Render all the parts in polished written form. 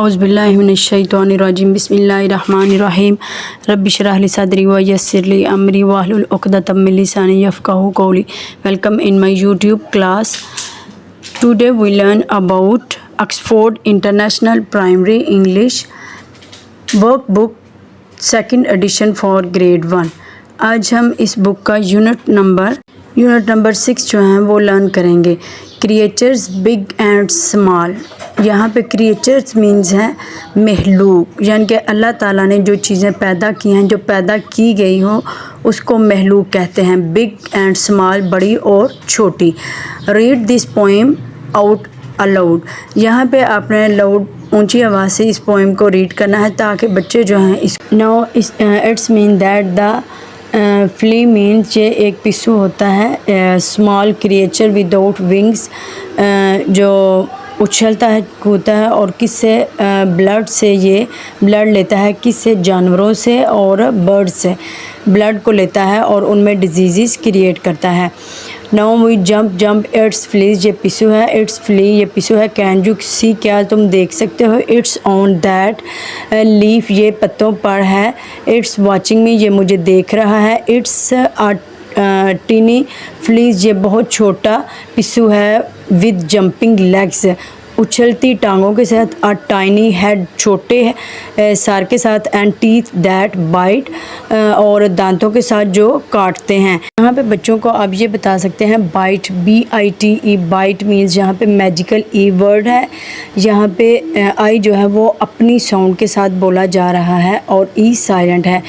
औज़ुबिल्लाहिमिनश्शैतानिर्रजीम बिस्मिल्लाहिर्रहमानिर्रहीम रब्बि इश्रह ली सदरी व यस्सिर ली अमरी वाहलुल उक़दतम मिन लिसानी यफ़क़हू क़ौली। Welcome in my YouTube class. Today we learn about Oxford International Primary English workbook second edition for grade 1। आज हम इस बुक का यूनिट नंबर 6 जो है वो लर्न करेंगे। Creatures big and small. यहाँ पे क्रिएचर्स मीन्स है महलूक, यानी कि अल्लाह ताला ने जो चीज़ें पैदा की हैं, जो पैदा की गई हो उसको महलूक कहते हैं। बिग एंड स्मॉल, बड़ी और छोटी। Read this poem out allowed. यहाँ पे आपने लाउड ऊंची आवाज़ से इस पोएम को रीड करना है ताकि बच्चे जो हैं it's mean that the flea means ये एक पिस्सू होता है। स्मॉल क्रिएचर विदाउट विंग्स, जो उछलता है कूदता है और किससे ब्लड से ये ब्लड लेता है, किससे जानवरों से और बर्ड से ब्लड को लेता है और उनमें डिजीज़ क्रिएट करता है। Now we jump its fleas, ये पिस्सू है। इट्स फ्ली, ये पिस्सू है। कैन यू सी, क्या तुम देख सकते हो। इट्स ऑन दैट लीफ, ये पत्तों पर है। इट्स वॉचिंग मी, ये मुझे देख रहा है। इट्स टीनी फ्लीज, ये बहुत छोटा पिस्सू है। विद जंपिंग लेग्स, उछलती टांगों के साथ। अ टाइनी हेड, छोटे सार के साथ। एंड टीथ दैट बाइट, और दांतों के साथ जो काटते हैं। यहाँ पे बच्चों को आप ये बता सकते हैं बाइट, BITE, बाइट मीन्स यहाँ पे मैजिकल ई वर्ड है। यहाँ पे आई जो है वो अपनी साउंड के साथ बोला जा रहा है और ई साइलेंट है।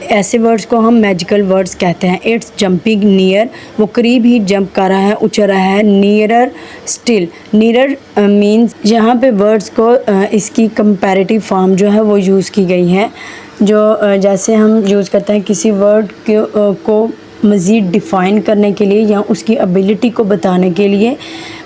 ऐसे वर्ड्स को हम मैजिकल वर्ड्स कहते हैं। इट्स जंपिंग नियर, वो करीब ही जंप कर रहा है, उछल रहा है। नियरर स्टिल, नियरर मीन्स यहाँ पे वर्ड्स को इसकी कंपैरेटिव फॉर्म जो है वो यूज़ की गई है। जो जैसे हम यूज़ करते हैं किसी वर्ड को मज़ीद डिफ़ाइन करने के लिए या उसकी एबिलिटी को बताने के लिए।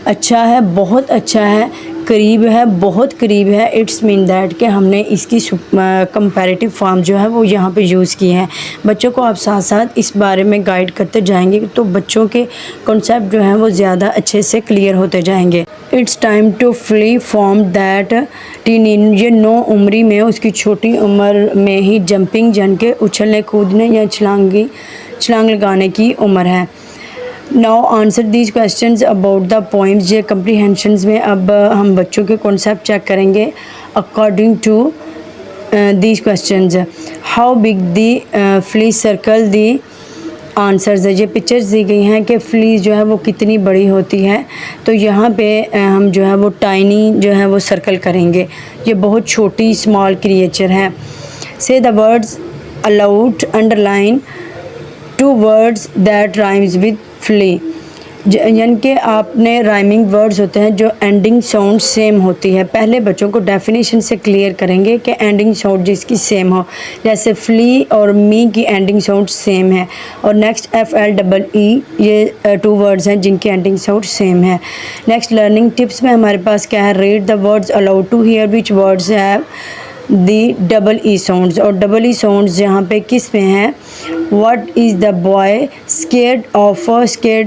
अच्छा है, बहुत अच्छा है, करीब है, बहुत करीब है। इट्स मीन दैट कि हमने इसकी कंपैरेटिव फॉर्म जो है वो यहाँ पे यूज़ की है। बच्चों को आप साथ साथ इस बारे में गाइड करते जाएंगे तो बच्चों के कॉन्सेप्ट जो हैं वो ज़्यादा अच्छे से क्लियर होते जाएंगे। It's time to flee from that tin, ये 9 उम्री में, उसकी छोटी उम्र में ही जंपिंग जन के उछलने कूदने या छलांग लगाने की उम्र है। Now answer these questions about the poems, ये कम्प्रीहेंशंस में अब हम बच्चों के कॉन्सेप्ट चेक करेंगे according to these questions. How big the flea circle the answers है। ये पिक्चर्स दी गई हैं कि फ्ली जो है वो कितनी बड़ी होती है। तो यहाँ पे हम जो है वो टाइनी जो है वो सर्कल करेंगे। ये बहुत छोटी स्मॉल क्रिएचर है। Say the words aloud, underline 2 words that rhymes with flea, यानी कि आपने राइमिंग वर्ड्स होते हैं जो एंडिंग साउंड सेम होती है। पहले बच्चों को डेफिनेशन से क्लियर करेंगे कि एंडिंग साउंड जिसकी सेम हो, जैसे फ्ली और मी की एंडिंग साउंड सेम है। और नेक्स्ट FLEE, ये 2 वर्ड्स हैं जिनकी एंडिंग साउंड सेम है। नेक्स्ट लर्निंग टिप्स में हमारे पास क्या है। Read the words aloud to hear which words have the EE sounds, और EE साउंड्स यहाँ पे किस में है। What is the boy scared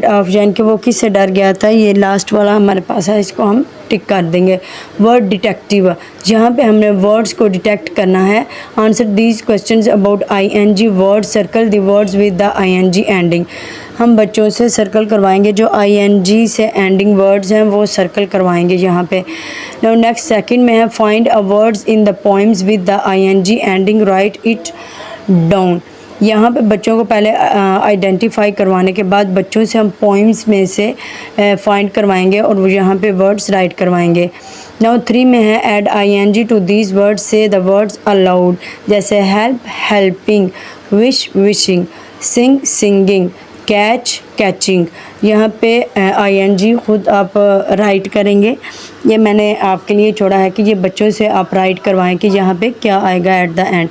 of, यानी कि वो किससे डर गया था। ये लास्ट वाला हमारे पास है, इसको हम टिक कर देंगे। वर्ड डिटेक्टिव, यहाँ पे हमने वर्ड्स को डिटेक्ट करना है। Answer these questions about ING words, circle the words with the ING ending. हम बच्चों से सर्कल करवाएंगे जो ING से एंडिंग वर्ड्स हैं वो सर्कल करवाएंगे यहाँ पे। नाउ नेक्स्ट सेकंड में है find a words in the poems with the ING ending, right it down. यहाँ पे बच्चों को पहले आइडेंटिफाई करवाने के बाद बच्चों से हम पोइम्स में से फाइंड करवाएंगे और वो यहाँ पे वर्ड्स राइट करवाएंगे। नाउ 3 में है add ING to these words, say the words aloud, जैसे help helping, wish wishing, sing singing, catch catching. यहाँ पे ING खुद आप राइट करेंगे। ये मैंने आपके लिए छोड़ा है कि ये बच्चों से आप राइट करवाएं कि यहाँ पे क्या आएगा at the end.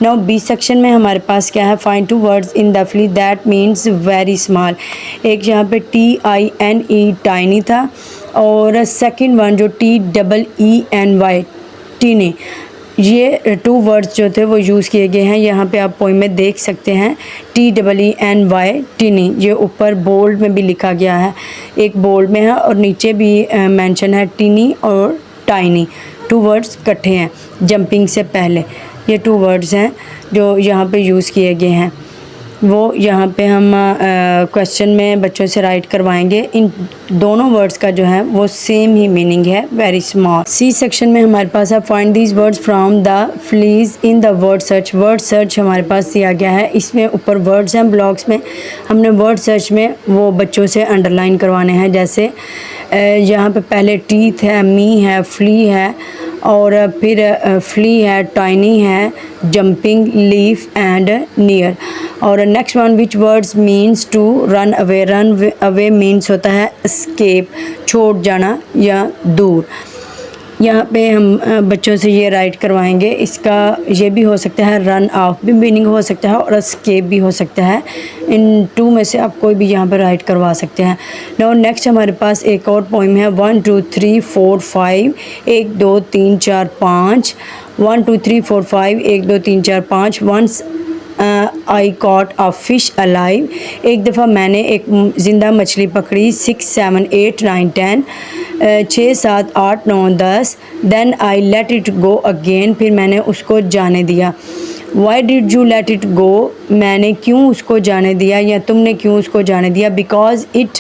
Now B section में हमारे पास क्या है। Find 2 words in the flea that means very small. एक यहाँ पे TINE टाइनी था, और सेकंड वन जो TEENY टीनी। ये 2 वर्ड्स जो थे वो यूज़ किए गए हैं। यहाँ पे आप पोइम में देख सकते हैं TEENY टीनी, ये ऊपर बोल्ड में भी लिखा गया है, एक बोल्ड में है और नीचे भी मेंशन है टीनी और टाइनी। टू वर्ड्स इकट्ठे हैं जंपिंग से पहले। ये टू वर्ड्स हैं जो यहाँ पे यूज़ किए गए हैं, वो यहाँ पे हम क्वेश्चन में बच्चों से राइट करवाएंगे। इन दोनों वर्ड्स का जो है वो सेम ही मीनिंग है, वेरी स्मॉल। सी सेक्शन में हमारे पास है find these words from the fleas in the word search. Word search हमारे पास दिया गया है, इसमें ऊपर वर्ड्स हैं ब्लॉक्स में, हमने वर्ड सर्च में वो बच्चों से अंडरलाइन करवाने हैं। जैसे यहाँ पे पहले टीथ है, मी है, फ्ली है, और फिर फ्ली है, टाइनी है, जंपिंग, लीफ एंड नियर। और next one which words means to run away. Run away means होता है एस्केप, छोड़ जाना या दूर। यहाँ पे हम बच्चों से ये राइट करवाएंगे। इसका ये भी हो सकता है, रन ऑफ भी मीनिंग हो सकता है और एस्केप भी हो सकता है। इन टू में से आप कोई भी यहाँ पे राइट करवा सकते हैं। नाउ नेक्स्ट हमारे पास एक और पोइम है 1 2 3 4 5 1 2 3 4 5 1 2 3 4 5 1 2 3 4 5 once I caught a fish alive. एक दफ़ा मैंने एक ज़िंदा मछली पकड़ी। 6 7 8 9 10 6 7 8 9 10। Then I let it go again, फिर मैंने उसको जाने दिया। Why did you let it go, मैंने क्यों उसको जाने दिया या तुमने क्यों उसको जाने दिया। Because it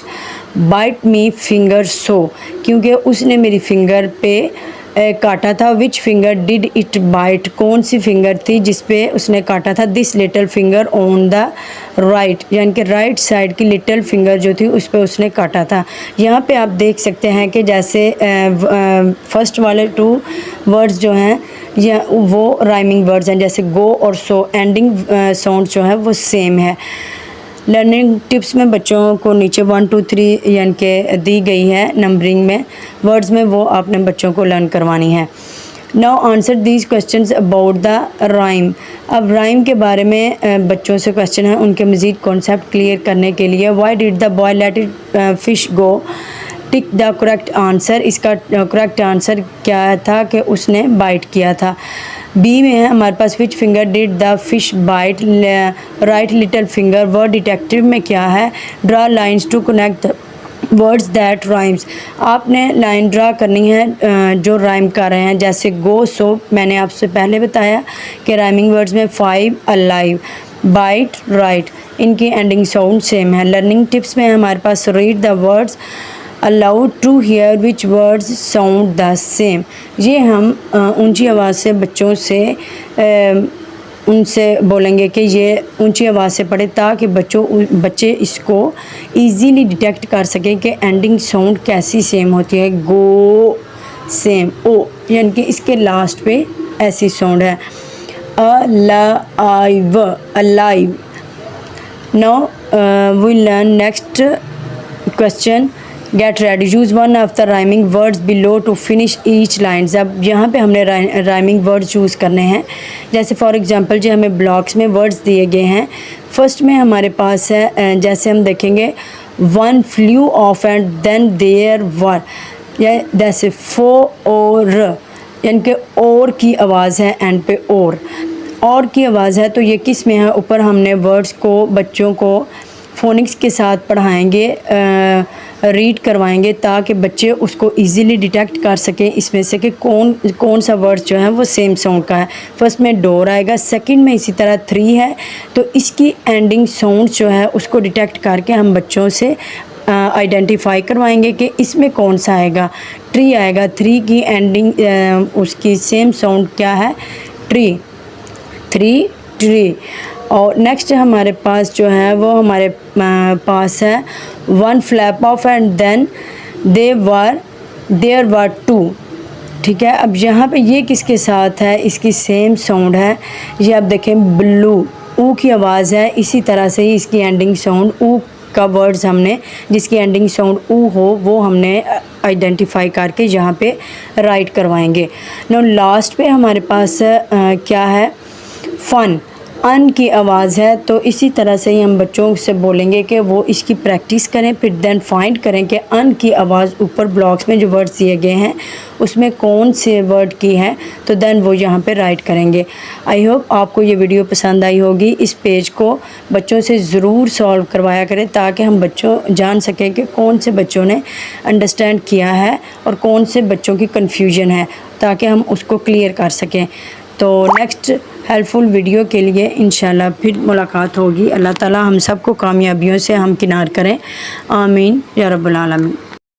bite me finger so, क्योंकि उसने मेरी फिंगर पे काटा था। Which finger did it bite, कौन सी फिंगर थी जिस पे उसने काटा था। This little finger on the right, यानी कि राइट साइड की लिटिल फिंगर जो थी उस पे उसने काटा था। यहाँ पे आप देख सकते हैं कि जैसे फर्स्ट वाले टू वर्ड्स जो हैं या वो राइमिंग वर्ड्स हैं, जैसे गो और सो, एंडिंग साउंड जो है वो सेम है। लर्निंग टिप्स में बच्चों को नीचे 1 2 3 यानी कि दी गई है नंबरिंग में, वर्ड्स में वो आपने बच्चों को लर्न करवानी है। Now answer these questions about the rhyme. अब राइम के बारे में बच्चों से क्वेश्चन है, उनके मज़ीद कॉन्सेप्ट क्लियर करने के लिए। Why did the boy let it fish go, tick the correct answer. इसका करेक्ट आंसर क्या था कि उसने बाइट किया था। बी में है हमारे पास which finger did the fish bite, right little finger. Word detective में क्या है, draw lines to connect words that rhymes. आपने लाइन ड्रा करनी है जो राइम कर रहे हैं, जैसे गो सो मैंने आपसे पहले बताया कि राइमिंग वर्ड्स में 5 अलाइव, बाइट, राइट, इनकी एंडिंग साउंड सेम है। लर्निंग टिप्स में हमारे पास read the words aloud to hear which words sound the same. ये हम ऊंची आवाज़ से बच्चों से उनसे बोलेंगे कि ये ऊंची आवाज़ से पढ़े, ताकि बच्चे इसको इजीली डिटेक्ट कर सकें कि एंडिंग साउंड कैसी सेम होती है। गो सेम, ओ यानी कि इसके लास्ट पे ऐसी साउंड है। Alive, alive. Now we learn next question. Get ready, use one of the rhyming words below to finish each lines. अब यहाँ पे हमने राइमिंग वर्ड्स चूज़ करने हैं। जैसे फॉर एग्जांपल जो हमें ब्लॉक्स में वर्ड्स दिए गए हैं। फर्स्ट में हमारे पास है, जैसे हम देखेंगे, one flew off and then there were, या जैसे फो और, यानी कि और की आवाज़ है एंड पे और की आवाज़ है। तो ये किस में है, ऊपर हमने वर्ड्स को बच्चों को फोनिक्स के साथ पढ़ाएंगे, रीड करवाएंगे, ताकि बच्चे उसको इजीली डिटेक्ट कर सकें इसमें से कि कौन सा वर्ड जो है वो सेम साउंड का है। फर्स्ट में डोर आएगा, सेकंड में इसी तरह 3 है, तो इसकी एंडिंग साउंड जो है उसको डिटेक्ट करके हम बच्चों से आइडेंटिफाई करवाएंगे कि इसमें कौन सा आएगा। ट्री आएगा, 3 की एंडिंग उसकी सेम साउंड क्या है, ट्री, 3 ट्री। और नेक्स्ट हमारे पास जो है वो हमारे पास है one flap off and then there were 2। ठीक है, अब यहाँ पे ये किसके साथ है, इसकी सेम साउंड है। ये आप देखें, ब्लू, ऊ की आवाज़ है, इसी तरह से ही इसकी एंडिंग साउंड ऊ का वर्ड्स हमने जिसकी एंडिंग साउंड ऊ हो वो हमने आइडेंटिफाई करके यहाँ पे राइट करवाएंगे। नो लास्ट पे हमारे पास क्या है, फन। अन की आवाज़ है, तो इसी तरह से ही हम बच्चों से बोलेंगे कि वो इसकी प्रैक्टिस करें, फिर देन फाइंड करें कि अन की आवाज़ ऊपर ब्लॉक्स में जो वर्ड्स दिए गए हैं उसमें कौन से वर्ड की है, तो देन वो यहाँ पे राइट करेंगे। आई होप आपको ये वीडियो पसंद आई होगी। इस पेज को बच्चों से ज़रूर सॉल्व करवाया करें ताकि हम बच्चों जान सकें कि कौन से बच्चों ने अंडरस्टैंड किया है और कौन से बच्चों की कन्फ्यूजन है, ताकि हम उसको क्लियर कर सकें। तो नेक्स्ट हेल्पफुल वीडियो के लिए इंशाल्लाह फिर मुलाकात होगी। अल्लाह ताला हम सबको कामयाबियों से हमकिनार करें। आमीन या रब्बुल आलमीन।